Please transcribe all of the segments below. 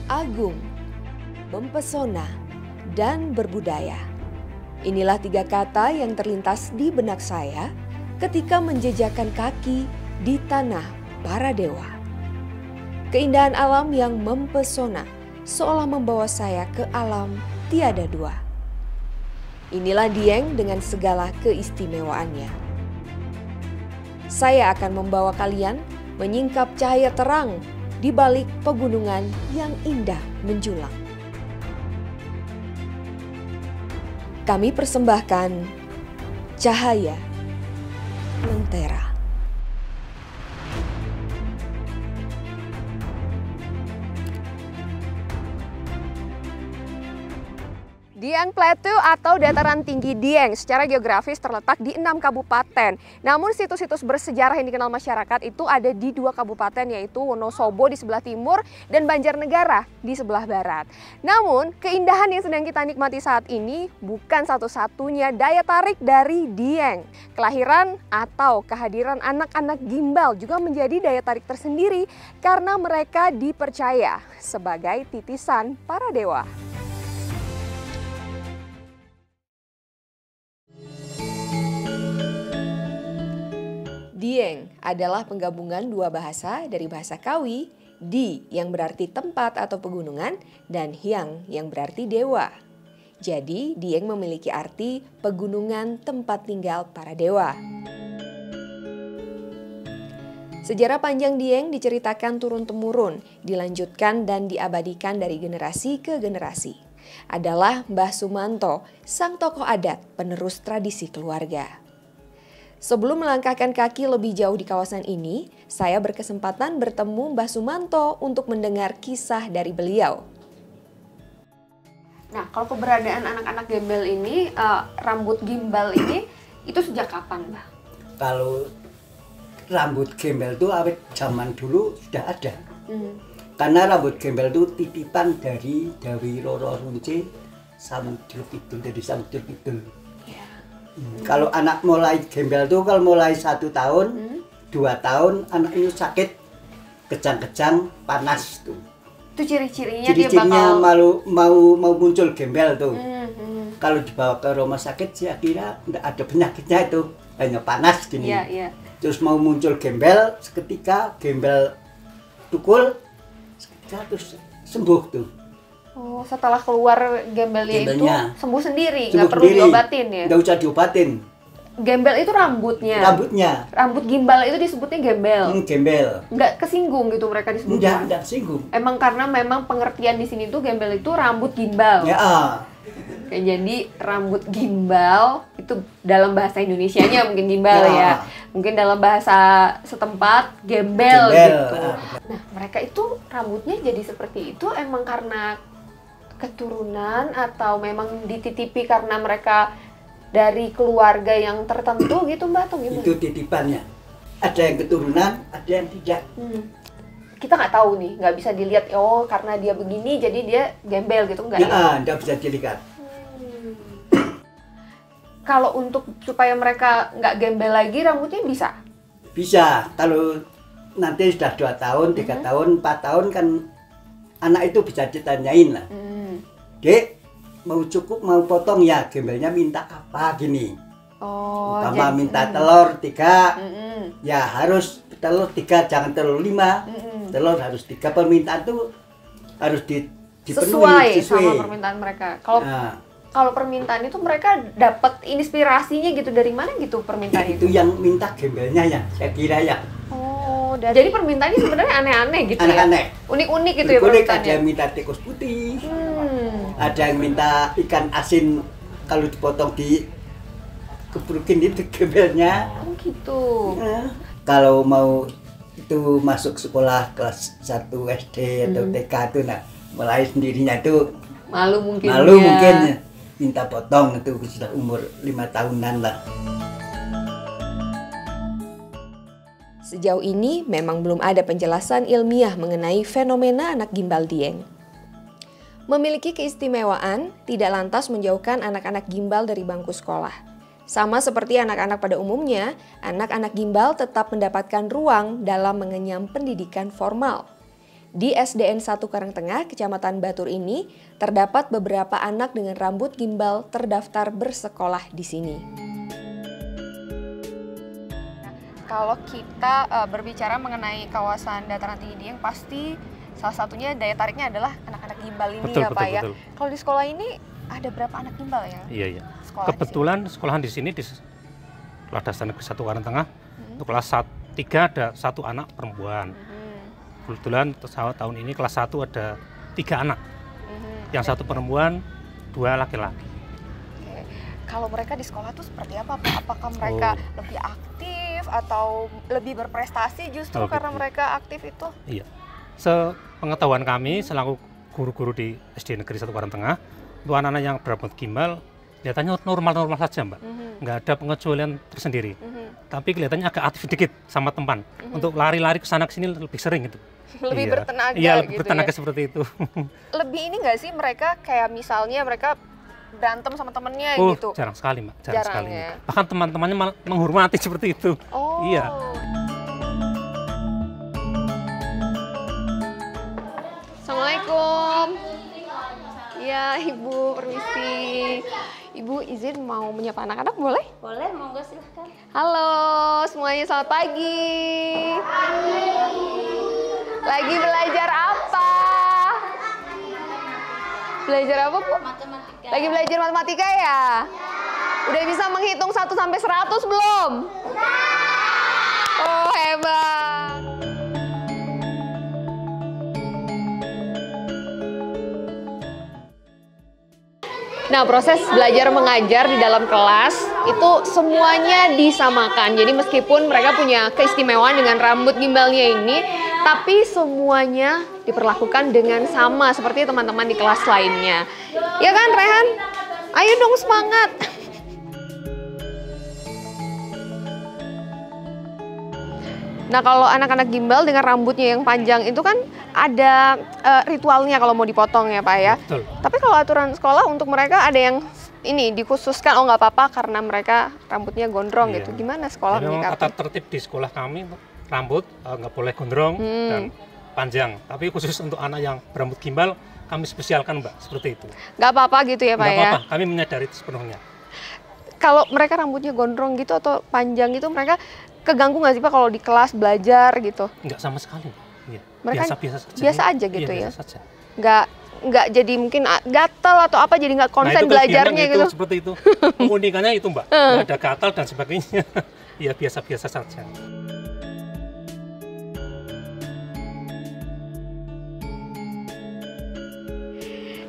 agung, mempesona, dan berbudaya. Inilah 3 kata yang terlintas di benak saya ketika menjejakkan kaki di tanah para dewa. Keindahan alam yang mempesona seolah membawa saya ke alam tiada dua. Inilah Dieng dengan segala keistimewaannya. Saya akan membawa kalian menyingkap cahaya terang di balik pegunungan yang indah menjulang. Kami persembahkan Cahaya Lentera. Dieng Plateau atau dataran tinggi Dieng secara geografis terletak di 6 kabupaten. Namun situs-situs bersejarah yang dikenal masyarakat itu ada di 2 kabupaten, yaitu Wonosobo di sebelah timur dan Banjarnegara di sebelah barat. Namun keindahan yang sedang kita nikmati saat ini bukan satu-satunya daya tarik dari Dieng. Kelahiran atau kehadiran anak-anak gimbal juga menjadi daya tarik tersendiri karena mereka dipercaya sebagai titisan para dewa. Dieng adalah penggabungan 2 bahasa dari bahasa Kawi, Di yang berarti tempat atau pegunungan, dan Hyang yang berarti dewa. Jadi Dieng memiliki arti pegunungan tempat tinggal para dewa. Sejarah panjang Dieng diceritakan turun-temurun, dilanjutkan dan diabadikan dari generasi ke generasi. Adalah Mbah Sumanto, sang tokoh adat penerus tradisi keluarga. Sebelum melangkahkan kaki lebih jauh di kawasan ini, saya berkesempatan bertemu Mbah Sumanto untuk mendengar kisah dari beliau. Nah, kalau keberadaan anak-anak gembel ini, rambut gimbal ini, itu sejak kapan, Mbah? Kalau rambut gembel itu awet zaman dulu sudah ada. Karena rambut gembel itu titipan dari Dawi Roro Runce Samudra Kidul, dari Samudra Kidul. Kalau anak mulai gembel tuh kalau mulai 1 tahun, 2 tahun anak itu sakit, kejang-kejang, panas tuh. Itu ciri-cirinya dia bakal mau muncul gembel tuh. Kalau dibawa ke rumah sakit saya kira enggak ada penyakitnya itu, hanya panas gini. Terus mau muncul gembel, seketika gembel tukul, seketika terus sembuh tuh. Oh, setelah keluar gembelnya itu sembuh sendiri, nggak perlu diobatin ya? Nggak usah diobatin. Gembel itu rambutnya? Rambutnya. Rambut gimbal itu disebutnya gembel? Gembel. Nggak kesinggung gitu mereka disebutnya? Nggak kesinggung. Emang karena memang pengertian di sini tuh gembel itu rambut gimbal? Ya. Jadi rambut gimbal itu dalam bahasa Indonesianya mungkin gimbal ya. Mungkin dalam bahasa setempat gembel gitu. Nah, mereka itu rambutnya jadi seperti itu emang karena keturunan atau memang dititipi karena mereka dari keluarga yang tertentu gitu, Mbak, atau gimana? Itu titipannya. Ada yang keturunan, ada yang tidak. Kita nggak tahu nih, nggak bisa dilihat, oh karena dia begini jadi dia gembel gitu, nggak ya? Nggak bisa dilihat. Kalau untuk supaya mereka nggak gembel lagi, rambutnya bisa? Bisa, kalau nanti sudah 2 tahun, 3 tahun, 4 tahun kan anak itu bisa ditanyain lah. Dek, mau cukup mau potong ya, gembelnya minta apa gini. Umpama minta telur 3, ya harus telur 3, jangan telur 5. Telur harus 3, permintaan tuh harus dipenuhi sesuai sama permintaan mereka. Kalau permintaan itu mereka dapat inspirasinya gitu dari mana gitu permintaan itu? Itu yang minta gembelnya ya, saya kira ya. Jadi permintaannya sebenarnya aneh-aneh gitu aneh-aneh. Ya? Unik-unik gitu ya permintaannya? Ada yang minta tikus putih, ada yang minta ikan asin kalau dipotong dikeprukin itu gembelnya. Oh gitu. Kalau mau itu masuk sekolah kelas 1 SD atau TK itu mulai sendirinya itu malu mungkin minta potong itu sudah umur 5 tahunan lah. Sejauh ini memang belum ada penjelasan ilmiah mengenai fenomena anak gimbal Dieng. Memiliki keistimewaan tidak lantas menjauhkan anak-anak gimbal dari bangku sekolah. Sama seperti anak-anak pada umumnya, anak-anak gimbal tetap mendapatkan ruang dalam mengenyam pendidikan formal. Di SDN 1 Karangtengah, Kecamatan Batur ini, terdapat beberapa anak dengan rambut gimbal terdaftar bersekolah di sini. Kalau kita berbicara mengenai kawasan dataran tinggi Dieng, pasti salah satunya daya tariknya adalah anak-anak gimbal ini, Betul, ya Pak ya. betul. Kalau di sekolah ini ada berapa anak gimbal ya? Iya. Sekolah Kebetulan sekolahan di sini di Sekolah Dasar Negeri 1 Karangtengah, untuk kelas 3 ada 1 anak perempuan. Kebetulan tahun ini kelas 1 ada 3 anak. Yang 1 perempuan, 2 laki-laki. Oke. Kalau mereka di sekolah tuh seperti apa Pak? Apakah mereka lebih aktif atau lebih berprestasi justru karena mereka aktif itu? Iya. Sepengetahuan kami selaku guru-guru di SD Negeri 1 Karangtengah, untuk anak-anak yang berambut gimbal kelihatannya normal-normal saja, Mbak. Nggak ada pengecualian tersendiri. Tapi kelihatannya agak aktif sedikit sama teman. Untuk lari-lari ke sana ke sini lebih sering gitu. Lebih bertenaga Iya, lebih gitu bertenaga ya. seperti itu. Lebih ini nggak sih mereka kayak misalnya mereka berantem sama temennya gitu? Jarang sekali, Mbak. Jarang Jarang sekali. ya. Bahkan teman-temannya malah menghormati seperti itu. Oh. Iya. Assalamualaikum. Ya, Ibu, permisi. Ibu izin mau menyapa anak-anak, boleh? Boleh, monggo silahkan. Halo, semuanya selamat pagi. Lagi belajar apa? Belajar apa, Bu? Matematika. Lagi belajar matematika ya? Udah bisa menghitung 1 sampai 100 belum? Oh, hebat. Nah, proses belajar mengajar di dalam kelas itu semuanya disamakan. Jadi meskipun mereka punya keistimewaan dengan rambut gimbalnya ini, tapi semuanya diperlakukan dengan sama seperti teman-teman di kelas lainnya. Ya kan, Rehan? Ayo dong semangat. Nah, kalau anak-anak gimbal dengan rambutnya yang panjang itu kan ada ritualnya kalau mau dipotong ya Pak ya. Betul. Tapi kalau aturan sekolah untuk mereka ada yang ini dikhususkan, oh nggak apa-apa karena mereka rambutnya gondrong gitu. Gimana sekolah Jadi memang menyikapi? tata tertib di sekolah kami rambut nggak boleh gondrong dan panjang. Tapi khusus untuk anak yang berambut gimbal kami spesialkan, Mbak, seperti itu. Nggak apa-apa gitu ya Pak Nggak ya? apa-apa, kami menyadari itu sepenuhnya. Kalau mereka rambutnya gondrong gitu atau panjang gitu, mereka keganggu nggak sih Pak kalau di kelas belajar gitu? Nggak sama sekali. Iya. Mereka Biasa-biasa saja. biasa aja gitu Iya, ya? biasa saja. Nggak jadi mungkin gatal atau apa, jadi nggak konsen itu belajarnya itu, gitu? seperti itu. Keunikannya itu, Mbak. Nggak ada gatal dan sebagainya. Iya, biasa-biasa saja.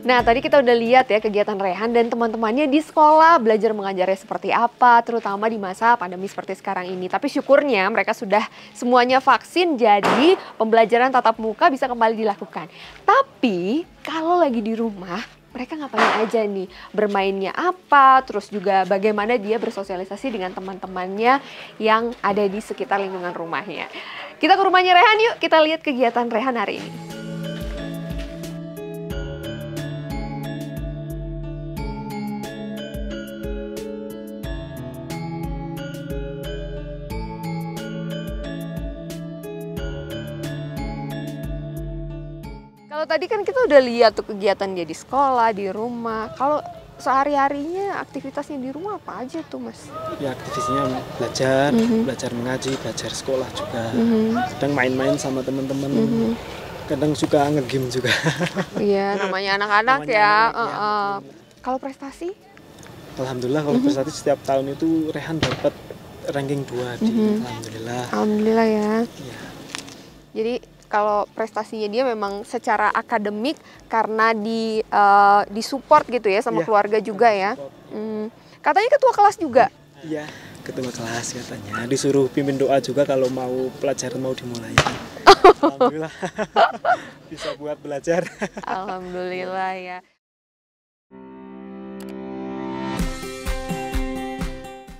Nah, tadi kita udah lihat ya kegiatan Rehan dan teman-temannya di sekolah belajar mengajarnya seperti apa, terutama di masa pandemi seperti sekarang ini. Tapi syukurnya mereka sudah semuanya vaksin, jadi pembelajaran tatap muka bisa kembali dilakukan. Tapi kalau lagi di rumah, mereka ngapain aja nih? Bermainnya apa? Terus juga bagaimana dia bersosialisasi dengan teman-temannya yang ada di sekitar lingkungan rumahnya. Kita ke rumahnya Rehan yuk, kita lihat kegiatan Rehan hari ini. Kalau tadi kan kita udah lihat tuh kegiatan dia di sekolah, di rumah. Kalau sehari-harinya aktivitasnya di rumah apa aja tuh, Mas? Ya, aktivitasnya belajar, belajar mengaji, belajar sekolah juga. Kadang main-main sama teman-teman. Kadang suka nge-game juga. Iya, namanya anak-anak ya. Kalau prestasi? Alhamdulillah kalau prestasi setiap tahun itu Rehan dapat ranking 2 di Alhamdulillah. Alhamdulillah ya. Ya. Jadi kalau prestasinya dia memang secara akademik karena disupport gitu ya sama Iya, keluarga juga ya. Katanya ketua kelas juga. Iya, ketua kelas katanya. Disuruh pimpin doa juga kalau mau pelajaran mau dimulai. Alhamdulillah. Bisa buat belajar. Alhamdulillah ya.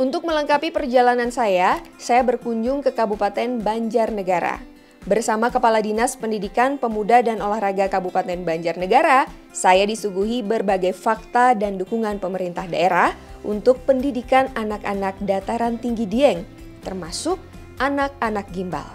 Untuk melengkapi perjalanan saya berkunjung ke Kabupaten Banjarnegara. Bersama Kepala Dinas Pendidikan, Pemuda dan Olahraga Kabupaten Banjarnegara, saya disuguhi berbagai fakta dan dukungan pemerintah daerah untuk pendidikan anak-anak dataran tinggi Dieng, termasuk anak-anak gimbal.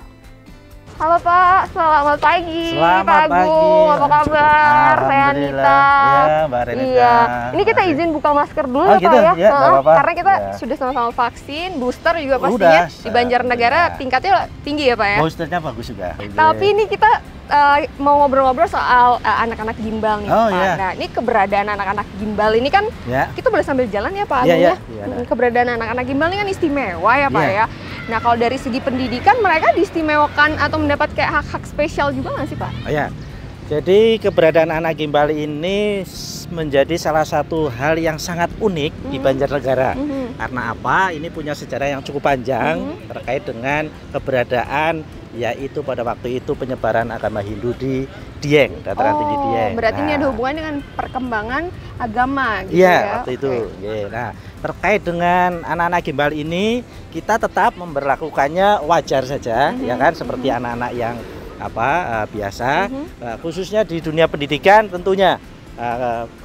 Halo Pak, selamat pagi. Selamat Pak pagi. Agung, apa kabar? Saya Alhamdulillah. Anita. Iya, Mbak Renita. Iya, ini kita izin buka masker dulu Oh, ya Pak gitu? ya. Ya, nggak apa-apa. Karena kita Ya. sudah sama-sama vaksin, booster juga pastinya Udah, di Banjarnegara alhamdulillah. tingkatnya tinggi ya Pak ya. Boosternya bagus juga. Tapi ini kita mau ngobrol-ngobrol soal anak-anak gimbal nih Oh, Pak. iya. Nah ini keberadaan anak-anak gimbal ini kan Ya. kita boleh sambil jalan ya Pak Iya, Agung iya. ya. Iya, Mm, keberadaan anak-anak gimbal ini kan istimewa ya Pak Iya. ya. Nah kalau dari segi pendidikan mereka diistimewakan atau mendapat kayak hak-hak spesial juga nggak sih Pak? Oh, ya. Jadi keberadaan anak gimbal ini menjadi salah satu hal yang sangat unik di Banjarnegara. Karena apa? Ini punya sejarah yang cukup panjang terkait dengan keberadaan yaitu pada waktu itu penyebaran agama Hindu di Dieng, dataran tinggi Dieng. Berarti ini Nah, ada hubungan dengan perkembangan agama gitu iya, ya? waktu itu. Oke. Oke, nah, terkait dengan anak-anak gimbal ini, kita tetap memperlakukannya wajar saja, ya kan, seperti anak-anak yang biasa. Khususnya di dunia pendidikan, tentunya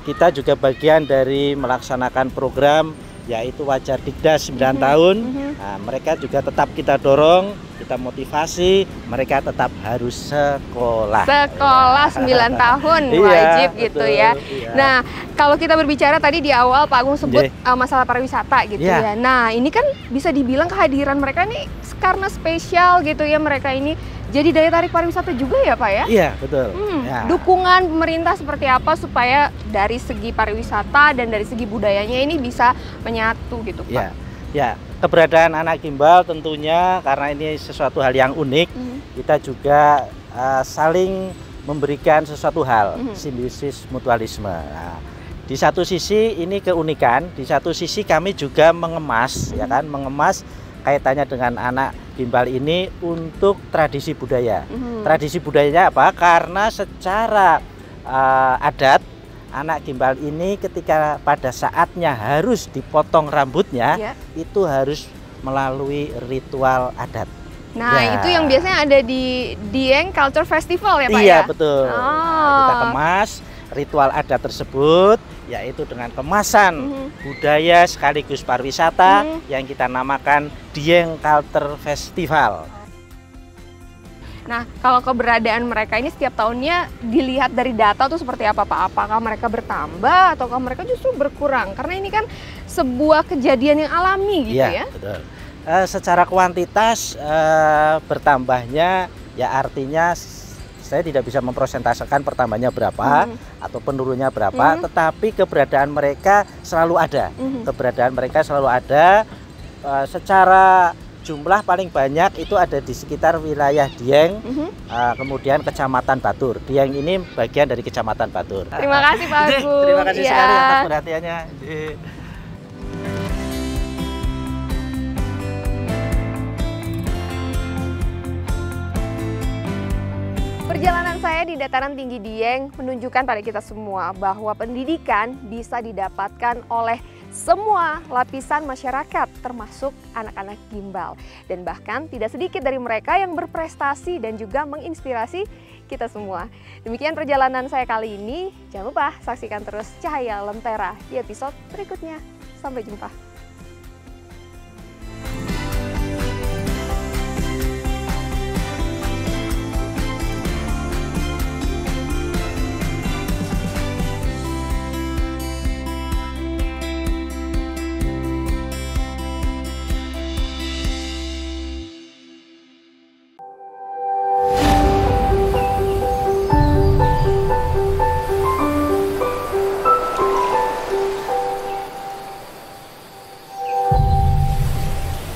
kita juga bagian dari melaksanakan program yaitu Wajar Dikdas 9 tahun. Nah, mereka juga tetap kita dorong, kita motivasi, mereka tetap harus sekolah. Sekolah 9 tahun Iya, wajib gitu betul, ya. iya. Nah, kalau kita berbicara tadi di awal Pak Agung sebut masalah pariwisata gitu ya. Iya. Nah, ini kan bisa dibilang kehadiran mereka nih karena spesial gitu ya, mereka ini jadi daya tarik pariwisata juga ya Pak ya? Iya, betul. Ya. Dukungan pemerintah seperti apa supaya dari segi pariwisata dan dari segi budayanya ini bisa menyatu gitu Pak? Ya, ya, keberadaan anak gimbal tentunya karena ini sesuatu hal yang unik, kita juga saling memberikan sesuatu hal, simbiosis mutualisme. Nah, di satu sisi ini keunikan, di satu sisi kami juga mengemas, ya kan, mengemas kaitannya dengan anak gimbal ini untuk tradisi budaya. Tradisi budayanya apa? Karena secara adat anak gimbal ini ketika pada saatnya harus dipotong rambutnya, itu harus melalui ritual adat. Nah, Ya. itu yang biasanya ada di Dieng Culture Festival ya Pak Iya, ya? betul. Nah, kita kemas ritual adat tersebut yaitu dengan kemasan budaya sekaligus pariwisata yang kita namakan Dieng Culture Festival. Nah, kalau keberadaan mereka ini setiap tahunnya dilihat dari data tuh seperti apa Pak? Apakah mereka bertambah ataukah mereka justru berkurang? Karena ini kan sebuah kejadian yang alami gitu ya. Betul. Secara kuantitas bertambahnya ya artinya saya tidak bisa mempresentasekan pertambahannya berapa atau penurunnya berapa, tetapi keberadaan mereka selalu ada. Keberadaan mereka selalu ada. Secara jumlah paling banyak itu ada di sekitar wilayah Dieng, kemudian Kecamatan Batur. Dieng ini bagian dari Kecamatan Batur. Terima kasih Pak Agung. Terima kasih sekali atas perhatiannya. Perjalanan saya di dataran tinggi Dieng menunjukkan pada kita semua bahwa pendidikan bisa didapatkan oleh semua lapisan masyarakat, termasuk anak-anak gimbal. Dan bahkan tidak sedikit dari mereka yang berprestasi dan juga menginspirasi kita semua. Demikian perjalanan saya kali ini. Jangan lupa saksikan terus Cahaya Lentera di episode berikutnya. Sampai jumpa.